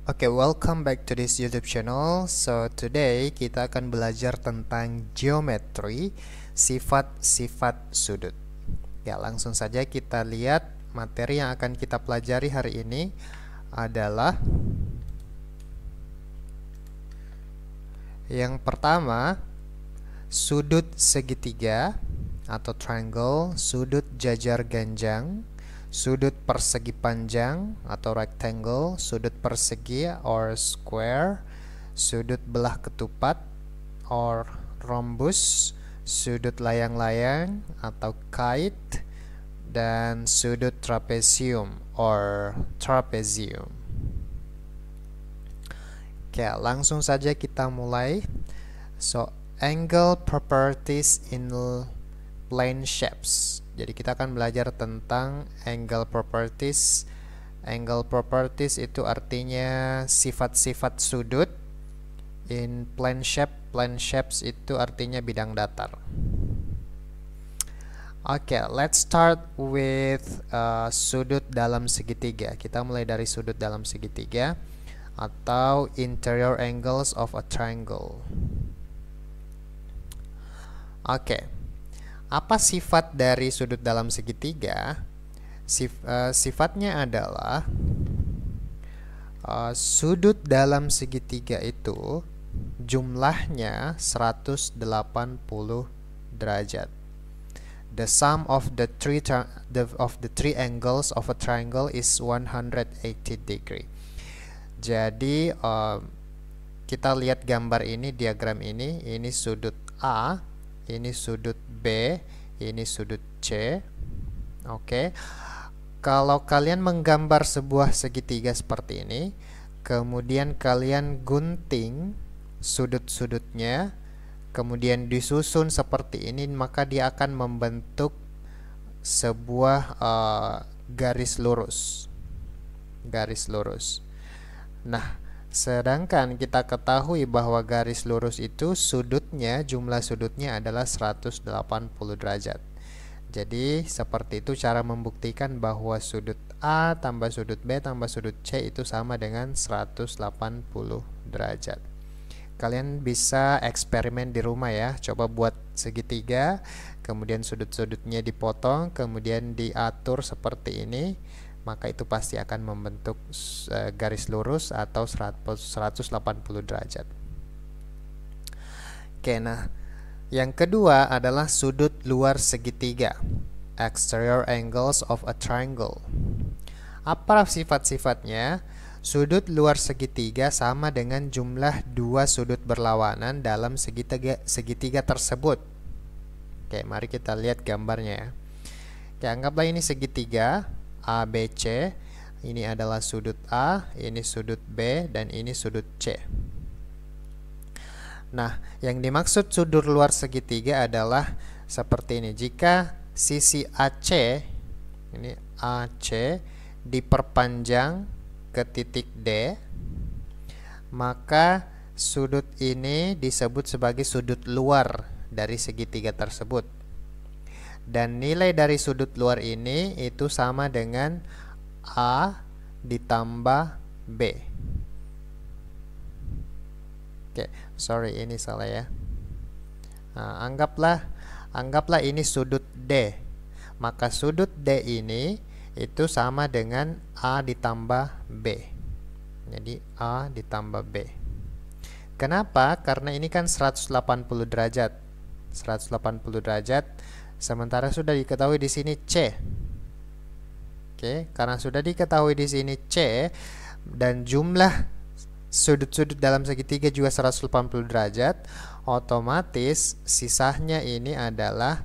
Oke, welcome back to this YouTube channel. So, today kita akan belajar tentang geometri, sifat-sifat sudut. Ya, langsung saja kita lihat materi yang akan kita pelajari hari ini adalah yang pertama, sudut segitiga atau triangle, sudut jajar ganjang, sudut persegi panjang atau rectangle, sudut persegi or square, sudut belah ketupat or rhombus, sudut layang-layang atau kite, dan sudut trapezium or trapezium. Oke, langsung saja kita mulai. So, angle properties in plane shapes. Jadi kita akan belajar tentang angle properties. Angle properties itu artinya sifat-sifat sudut in plane shape. Plane shapes itu artinya bidang datar. Oke, let's start with sudut dalam segitiga. Kita mulai dari sudut dalam segitiga atau interior angles of a triangle. Oke, apa sifat dari sudut dalam segitiga? Sifatnya adalah sudut dalam segitiga itu jumlahnya 180 derajat. The sum of the three angles of a triangle is 180 degree. Jadi kita lihat gambar ini, diagram ini sudut A, ini sudut B, ini sudut C. Oke. Kalau kalian menggambar sebuah segitiga seperti ini, kemudian kalian gunting sudut-sudutnya, kemudian disusun seperti ini, maka dia akan membentuk sebuah garis lurus. Garis lurus. Nah, sedangkan kita ketahui bahwa garis lurus itu sudutnya, jumlah sudutnya adalah 180 derajat. Jadi seperti itu cara membuktikan bahwa sudut A tambah sudut B tambah sudut C itu sama dengan 180 derajat. Kalian bisa eksperimen di rumah ya. Coba buat segitiga, kemudian sudut-sudutnya dipotong, kemudian diatur seperti ini, maka itu pasti akan membentuk garis lurus atau 180 derajat. Oke, nah yang kedua adalah sudut luar segitiga, exterior angles of a triangle. Apa sifat-sifatnya? Sudut luar segitiga sama dengan jumlah dua sudut berlawanan dalam segitiga tersebut. Oke, mari kita lihat gambarnya ya. Oke, anggaplah ini segitiga ABC, ini adalah sudut A, ini sudut B, dan ini sudut C. Nah, yang dimaksud sudut luar segitiga adalah seperti ini. Jika sisi AC, ini AC, diperpanjang ke titik D, maka sudut ini disebut sebagai sudut luar dari segitiga tersebut. Dan nilai dari sudut luar ini itu sama dengan A ditambah B. Oke, sorry ini salah ya. Nah, anggaplah ini sudut D. Maka sudut D ini itu sama dengan A ditambah B. Jadi A ditambah B. Kenapa? Karena ini kan 180 derajat. 180 derajat. Sementara sudah diketahui di sini C. Oke, karena sudah diketahui di sini C dan jumlah sudut-sudut dalam segitiga juga 180 derajat, otomatis sisanya ini adalah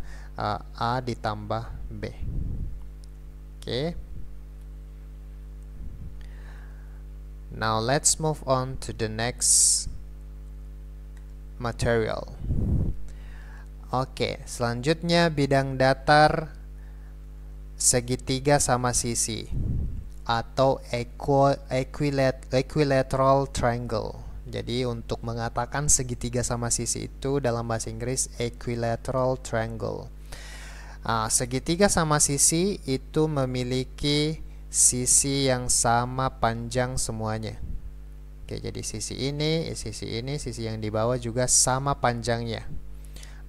A ditambah B. Oke. Now let's move on to the next material. Oke, selanjutnya bidang datar segitiga sama sisi atau equilateral triangle. Jadi untuk mengatakan segitiga sama sisi itu dalam bahasa Inggris equilateral triangle. Segitiga sama sisi itu memiliki sisi yang sama panjang semuanya. Oke, jadi sisi ini, sisi yang di bawah juga sama panjangnya.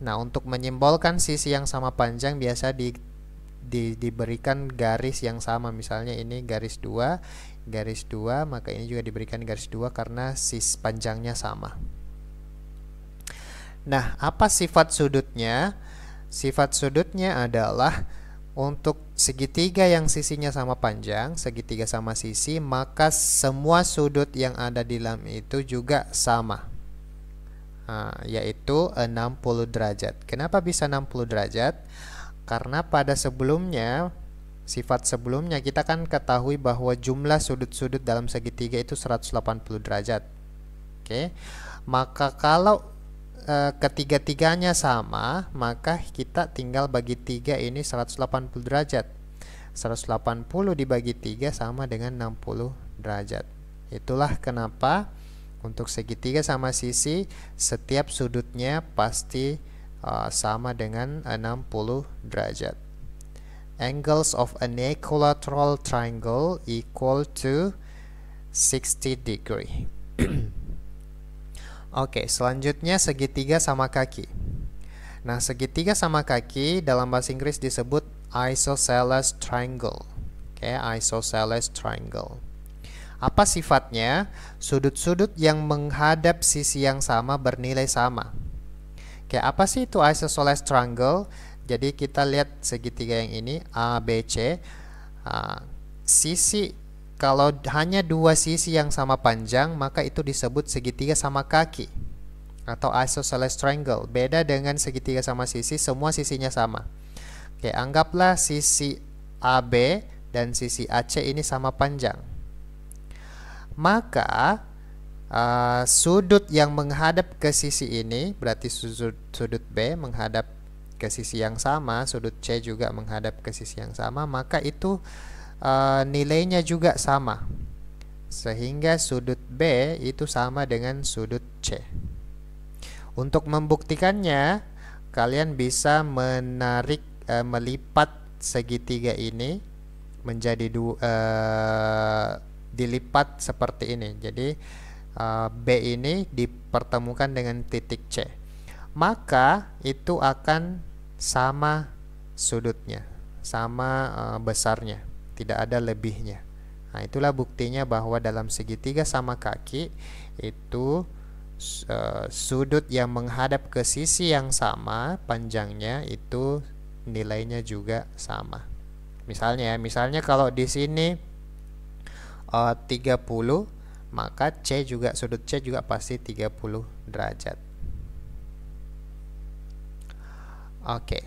Nah, untuk menyimbolkan sisi yang sama panjang biasa diberikan garis yang sama. Misalnya ini garis 2, maka ini juga diberikan garis 2 karena sisi panjangnya sama. Nah, apa sifat sudutnya? Sifat sudutnya adalah untuk segitiga yang sisinya sama panjang, segitiga sama sisi, maka semua sudut yang ada di dalam itu juga sama, yaitu 60 derajat. Kenapa bisa 60 derajat? Karena pada sebelumnya, sifat sebelumnya kita kan ketahui bahwa jumlah sudut-sudut dalam segitiga itu 180 derajat. Oke, maka kalau ketiga-tiganya sama, maka kita tinggal bagi 3, ini 180 derajat. 180 dibagi 3 sama dengan 60 derajat. Itulah kenapa untuk segitiga sama sisi, setiap sudutnya pasti sama dengan 60 derajat. Angles of an equilateral triangle equal to 60 degree. Oke, selanjutnya segitiga sama kaki. Nah, segitiga sama kaki dalam bahasa Inggris disebut isosceles triangle. Oke, isosceles triangle. Apa sifatnya? Sudut-sudut yang menghadap sisi yang sama bernilai sama. Oke, apa sih itu isosceles triangle? Jadi kita lihat segitiga yang ini A, B, C. Sisi, kalau hanya dua sisi yang sama panjang, maka itu disebut segitiga sama kaki atau isosceles triangle. Beda dengan segitiga sama sisi, semua sisinya sama. Oke, anggaplah sisi AB dan sisi AC ini sama panjang. Maka sudut yang menghadap ke sisi ini, berarti sudut B menghadap ke sisi yang sama, sudut C juga menghadap ke sisi yang sama, maka itu nilainya juga sama, sehingga sudut B itu sama dengan sudut C. Untuk membuktikannya, kalian bisa melipat segitiga ini menjadi dilipat seperti ini. Jadi B ini dipertemukan dengan titik C, maka itu akan sama sudutnya, sama besarnya, tidak ada lebihnya. Nah, itulah buktinya bahwa dalam segitiga sama kaki itu sudut yang menghadap ke sisi yang sama panjangnya itu nilainya juga sama. Misalnya kalau di sini 30, maka C juga, sudut C juga pasti 30 derajat. Oke.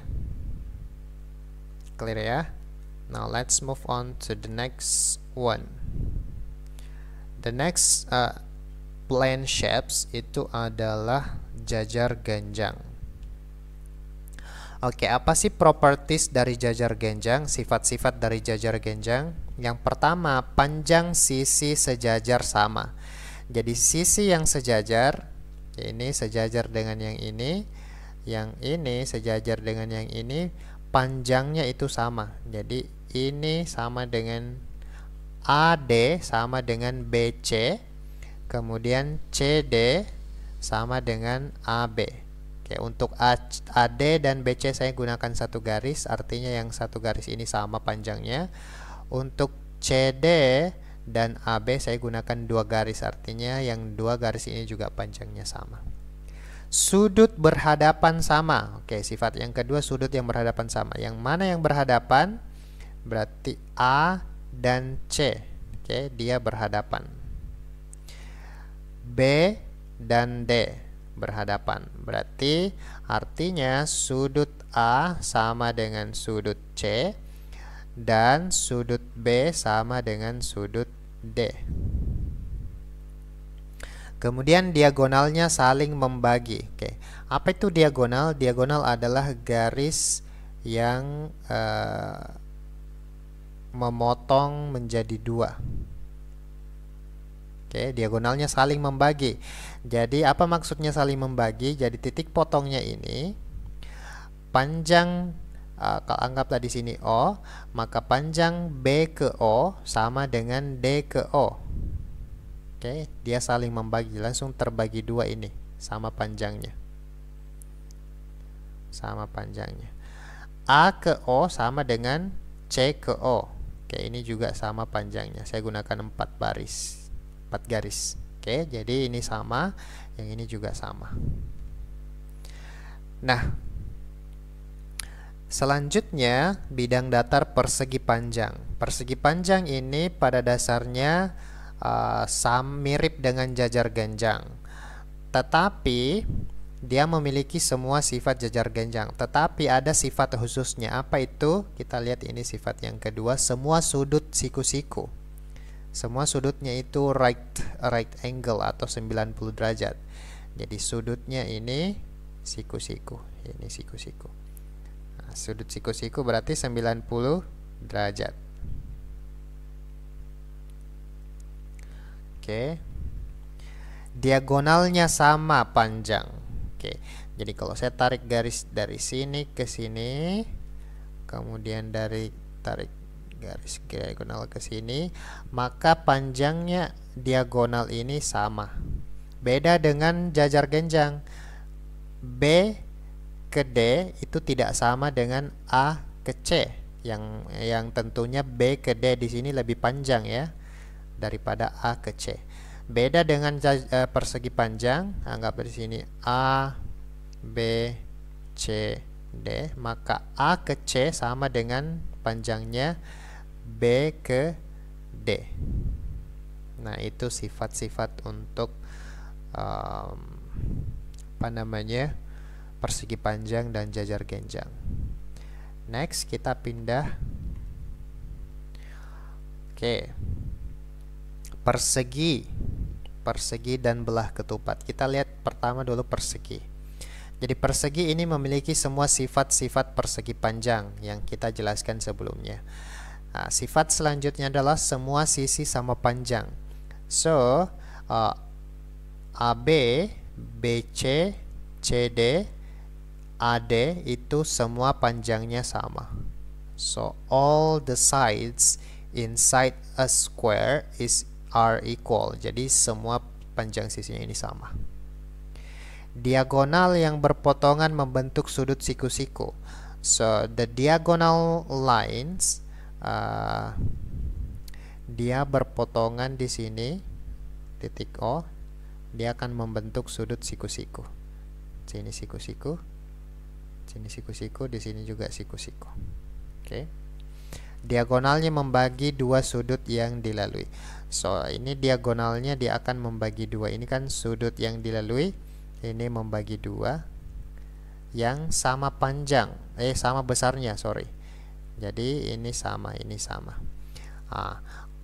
Clear ya? Now let's move on to the next one. The next plane shapes itu adalah jajar genjang. Oke, apa sih properties dari jajar genjang? Sifat-sifat dari jajar genjang. Yang pertama, panjang sisi sejajar sama. Jadi sisi yang sejajar, ini sejajar dengan yang ini sejajar dengan yang ini, panjangnya itu sama. Jadi ini sama dengan AD sama dengan BC, kemudian CD sama dengan AB. Oke, untuk AD dan BC saya gunakan satu garis, artinya yang satu garis ini sama panjangnya. Untuk CD dan AB saya gunakan dua garis, artinya yang dua garis ini juga panjangnya sama. Sudut berhadapan sama. Oke, sifat yang kedua, sudut yang berhadapan sama. Yang mana yang berhadapan? Berarti A dan C. Oke, dia berhadapan. B dan D berhadapan. Berarti artinya sudut A sama dengan sudut C dan sudut B sama dengan sudut D. Kemudian diagonalnya saling membagi. Oke, apa itu diagonal? Diagonal adalah garis yang memotong menjadi dua. Oke, diagonalnya saling membagi. Jadi apa maksudnya saling membagi? Jadi titik potongnya ini panjang, kalau anggaplah di sini O, maka panjang B ke O sama dengan D ke O. Oke, dia saling membagi, langsung terbagi dua ini, sama panjangnya. Sama panjangnya. A ke O sama dengan C ke O. Oke, ini juga sama panjangnya. Saya gunakan 4 baris, 4 garis. Oke, jadi ini sama, yang ini juga sama. Nah, selanjutnya bidang datar persegi panjang. Persegi panjang ini pada dasarnya mirip dengan jajar genjang, tetapi dia memiliki semua sifat jajar genjang, tetapi ada sifat khususnya. Apa itu? Kita lihat ini sifat yang kedua, semua sudut siku-siku. Semua sudutnya itu right angle atau 90 derajat. Jadi sudutnya ini siku-siku. Ini siku-siku. Nah, sudut siku-siku berarti 90 derajat. Oke. Diagonalnya sama panjang. Oke, jadi kalau saya tarik garis dari sini ke sini, kemudian tarik garis diagonal ke sini, maka panjangnya diagonal ini sama. Beda dengan jajar genjang. B ke D itu tidak sama dengan A ke C, yang tentunya B ke D di sini lebih panjang ya daripada A ke C. Beda dengan persegi panjang, anggap di sini A, B, C, D, maka A ke C sama dengan panjangnya B ke D. Nah, itu sifat-sifat untuk persegi panjang dan jajar genjang. Next, kita pindah. Oke. Persegi dan belah ketupat. Kita lihat pertama dulu persegi. Jadi persegi ini memiliki semua sifat-sifat persegi panjang yang kita jelaskan sebelumnya. Nah, sifat selanjutnya adalah semua sisi sama panjang. So, AB, BC, CD, AD itu semua panjangnya sama. So, all the sides inside a square are equal. Jadi semua panjang sisinya ini sama. Diagonal yang berpotongan membentuk sudut siku-siku. So the diagonal lines dia berpotongan di sini, titik O, dia akan membentuk sudut siku-siku. Sini siku-siku, sini siku-siku, di sini juga siku-siku. Oke. Diagonalnya membagi dua sudut yang dilalui. So, ini diagonalnya dia akan membagi dua. Ini kan sudut yang dilalui, ini membagi dua yang sama panjang, sama besarnya, sorry. Jadi ini sama, ini sama.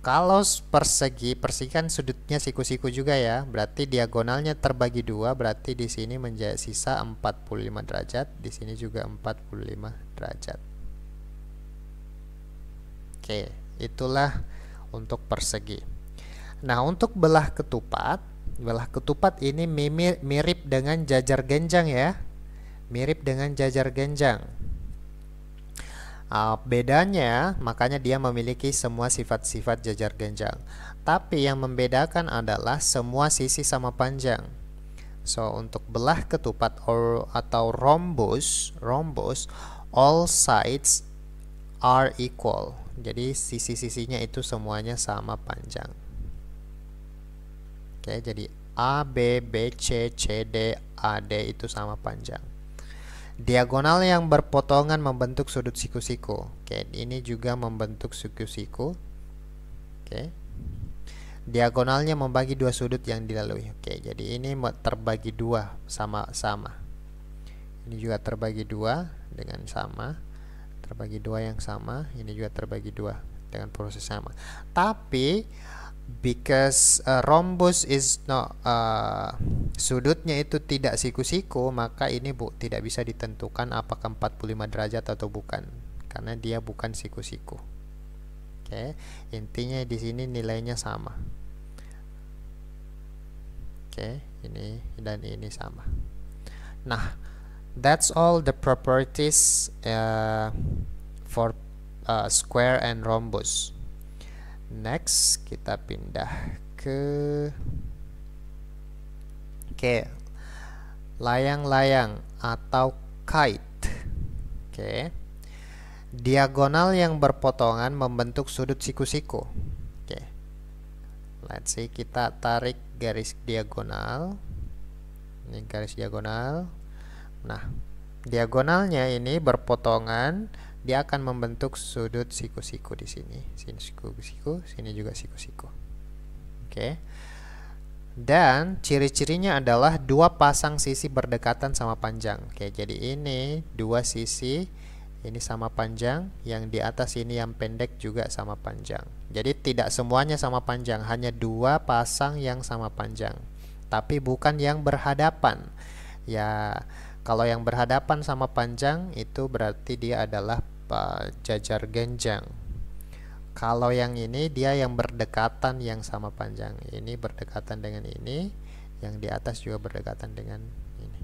Kalau persegi kan sudutnya siku-siku juga ya. Berarti diagonalnya terbagi dua, berarti di sini menjadi sisa 45 derajat, di sini juga 45 derajat. Oke, itulah untuk persegi. Nah, untuk belah ketupat ini mirip dengan jajar genjang ya. Mirip dengan jajar genjang. Bedanya, makanya dia memiliki semua sifat-sifat jajar genjang. Tapi yang membedakan adalah semua sisi sama panjang. So, untuk belah ketupat atau rhombus, all sides are equal. Jadi sisi-sisinya itu semuanya sama panjang. Oke, jadi A, B, B, C, C, D, A, D itu sama panjang. Diagonal yang berpotongan membentuk sudut siku-siku. Oke, ini juga membentuk siku-siku. Oke. Diagonalnya membagi dua sudut yang dilalui. Oke, jadi ini terbagi dua sama-sama. Ini juga terbagi dua dengan sama. Terbagi dua yang sama. Ini juga terbagi dua dengan proses sama. Tapi because rhombus is not sudutnya itu tidak siku-siku, maka ini tidak bisa ditentukan apakah 45 derajat atau bukan, karena dia bukan siku-siku. Oke, intinya di sini nilainya sama. Oke, ini dan ini sama. Nah, that's all the properties for square and rhombus. Next, kita pindah ke layang-layang atau kite. Oke. Diagonal yang berpotongan membentuk sudut siku-siku. Oke. Let's see, kita tarik garis diagonal. Ini garis diagonal. Nah, diagonalnya ini berpotongan, dia akan membentuk sudut siku-siku di sini. Sini siku-siku, sini juga siku-siku. Oke. Dan ciri-cirinya adalah dua pasang sisi berdekatan sama panjang. Oke, jadi ini dua sisi, ini sama panjang, yang di atas ini yang pendek juga sama panjang. Jadi tidak semuanya sama panjang, hanya dua pasang yang sama panjang, tapi bukan yang berhadapan. Ya, kalau yang berhadapan sama panjang itu berarti dia adalah jajar genjang. Kalau yang ini dia yang berdekatan yang sama panjang. Ini berdekatan dengan ini, yang di atas juga berdekatan dengan ini.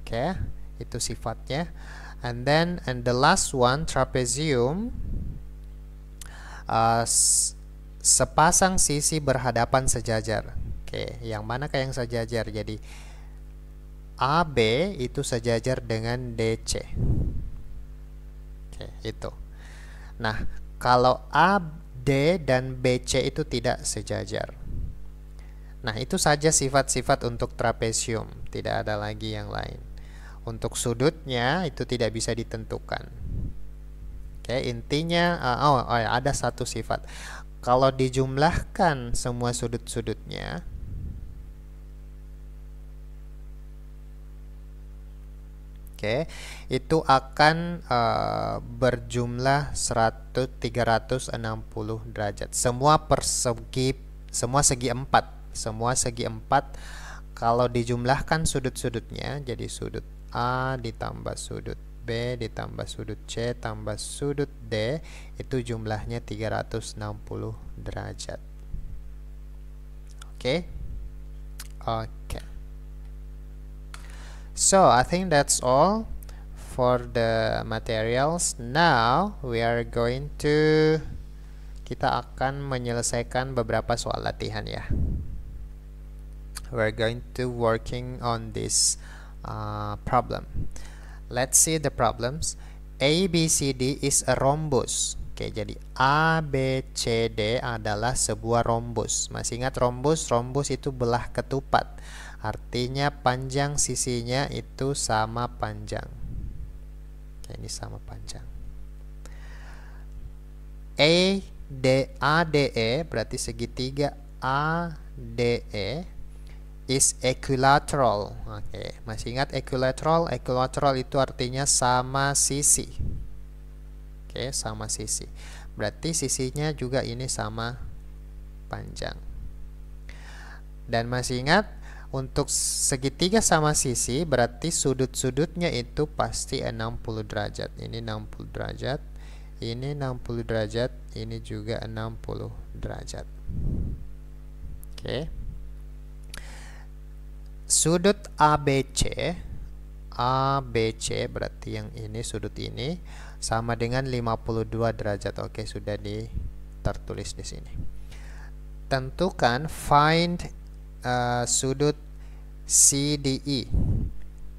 Oke, itu sifatnya. And the last one, trapezium. Sepasang sisi berhadapan sejajar. Oke, yang manakah yang sejajar? Jadi AB itu sejajar dengan DC. Oke, itu. Nah, kalau AD dan BC itu tidak sejajar. Nah, itu saja sifat-sifat untuk trapezium, tidak ada lagi yang lain. Untuk sudutnya itu tidak bisa ditentukan. Oke, intinya ada satu sifat. Kalau dijumlahkan semua sudut-sudutnya, itu akan berjumlah 360 derajat. Semua segi empat kalau dijumlahkan sudut-sudutnya, jadi sudut A ditambah sudut B ditambah sudut C tambah sudut D, itu jumlahnya 360 derajat. Oke. So I think that's all for the materials. Now kita akan menyelesaikan beberapa soal latihan ya. We're going to working on this problem. Let's see the problems. ABCD is a rhombus. Oke, jadi ABCD adalah sebuah rhombus. Masih ingat rhombus? Rhombus itu belah ketupat. Artinya panjang sisinya itu sama panjang. Oke, ini sama panjang. ADE berarti segitiga ADE is equilateral. Oke, masih ingat equilateral? Equilateral itu artinya sama sisi. Oke, sama sisi. Berarti sisinya juga ini sama panjang. Dan masih ingat, untuk segitiga sama sisi berarti sudut-sudutnya itu pasti 60 derajat. Ini 60 derajat, ini 60 derajat, ini juga 60 derajat. Oke. Sudut ABC berarti yang ini, sudut ini sama dengan 52 derajat. Oke, sudah tertulis di sini. Tentukan find sudut CDE.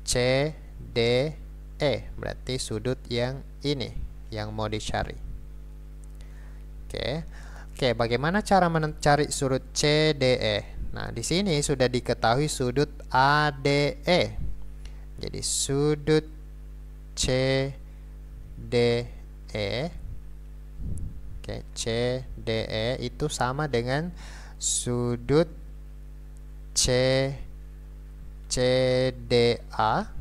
CDE berarti sudut yang ini yang mau dicari. Oke, bagaimana cara mencari sudut CDE? Nah, di sini sudah diketahui sudut ADE. Jadi sudut CDE, CDE itu sama dengan sudut CDA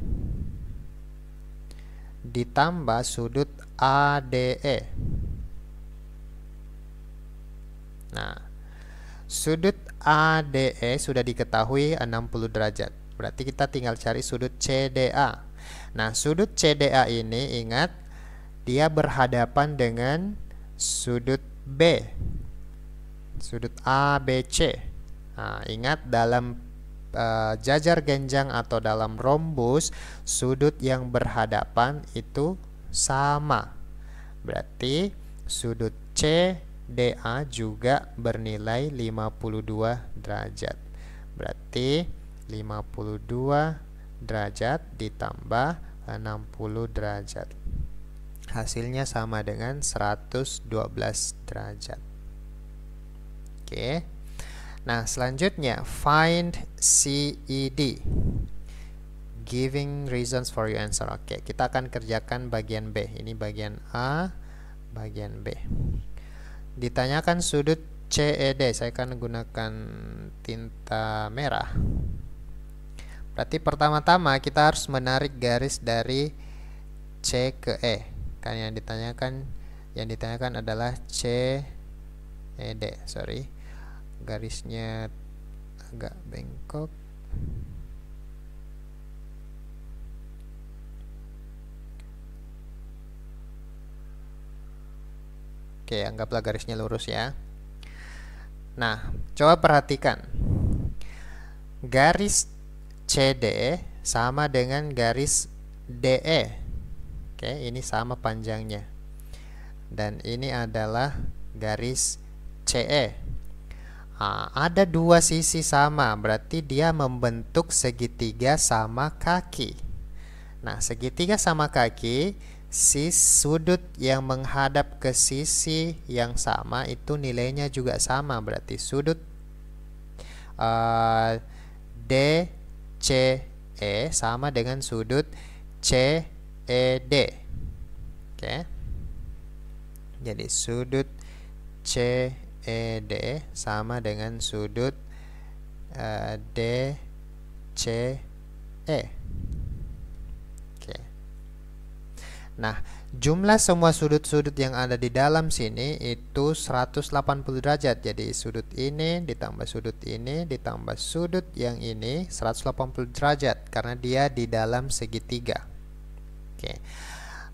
ditambah sudut ADE. Nah, sudut ADE sudah diketahui 60 derajat. Berarti kita tinggal cari sudut CDA. Nah, sudut CDA ini ingat dia berhadapan dengan sudut B. Sudut ABC. Nah, ingat dalam jajar genjang atau dalam rhombus, sudut yang berhadapan itu sama. Berarti sudut CDA DA juga bernilai 52 derajat. Berarti 52 derajat ditambah 60 derajat. Hasilnya sama dengan 112 derajat. Oke. Nah, selanjutnya find CED. Giving reasons for your answer. Oke, kita akan kerjakan bagian B. Ini bagian A, bagian B. Ditanyakan sudut CED. Saya akan gunakan tinta merah. Berarti pertama-tama kita harus menarik garis dari C ke E. Kan yang ditanyakan adalah CED. Sorry, garisnya agak bengkok. Oke, anggaplah garisnya lurus ya. Nah, coba perhatikan. Garis CD sama dengan garis DE. Oke, ini sama panjangnya. Dan ini adalah garis CE. Ada dua sisi sama, berarti dia membentuk segitiga sama kaki. Nah, segitiga sama kaki, sudut yang menghadap ke sisi yang sama itu nilainya juga sama. Berarti sudut DCE sama dengan sudut CED. Oke. Jadi sudut CED sama dengan sudut DCE. Nah, jumlah semua sudut-sudut yang ada di dalam sini itu 180 derajat. Jadi sudut ini ditambah sudut ini ditambah sudut yang ini 180 derajat karena dia di dalam segitiga. Oke.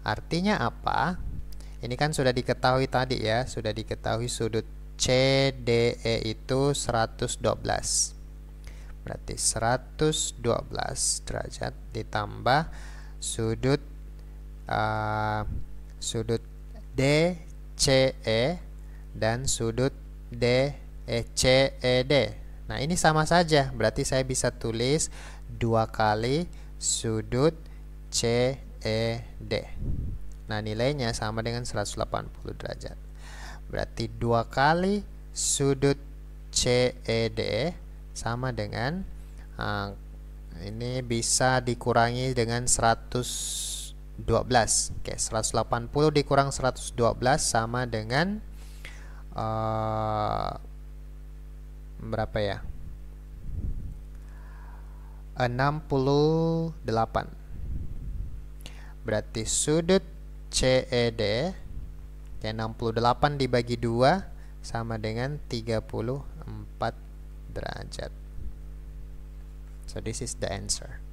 Artinya apa? Ini kan sudah diketahui tadi ya, sudah diketahui sudut CDE itu 112. Berarti 112 derajat ditambah sudut DCE dan sudut DCED. Nah, ini sama saja. Berarti saya bisa tulis 2 kali sudut CED. Nah, nilainya sama dengan 180 derajat. Berarti 2 kali sudut CED sama dengan ini bisa dikurangi dengan 112. Oke, 180 dikurang 112 sama dengan berapa ya? 68. Berarti sudut CED 68 dibagi 2 sama dengan 34 derajat. So this is the answer.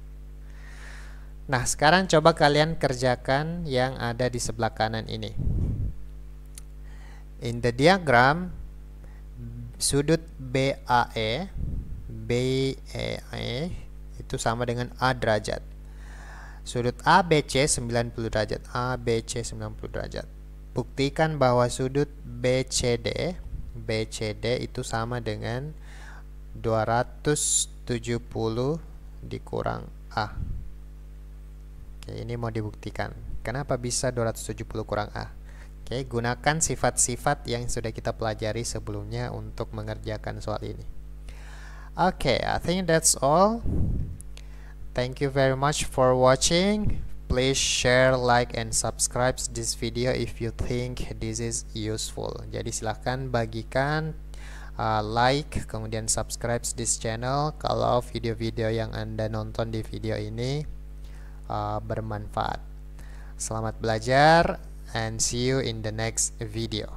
Nah, sekarang coba kalian kerjakan yang ada di sebelah kanan ini. In the diagram, sudut BAE itu sama dengan A derajat. Sudut ABC 90 derajat. ABC 90 derajat. Buktikan bahwa sudut BCD itu sama dengan 270 dikurang A. Oke, ini mau dibuktikan. Kenapa bisa 270 kurang A? Oke, gunakan sifat-sifat yang sudah kita pelajari sebelumnya untuk mengerjakan soal ini. Oke, I think that's all. Thank you very much for watching. Please share, like, and subscribe this video if you think this is useful. Jadi silahkan bagikan, like, kemudian subscribe this channel kalau video-video yang Anda nonton di video ini bermanfaat. Selamat belajar and see you in the next video.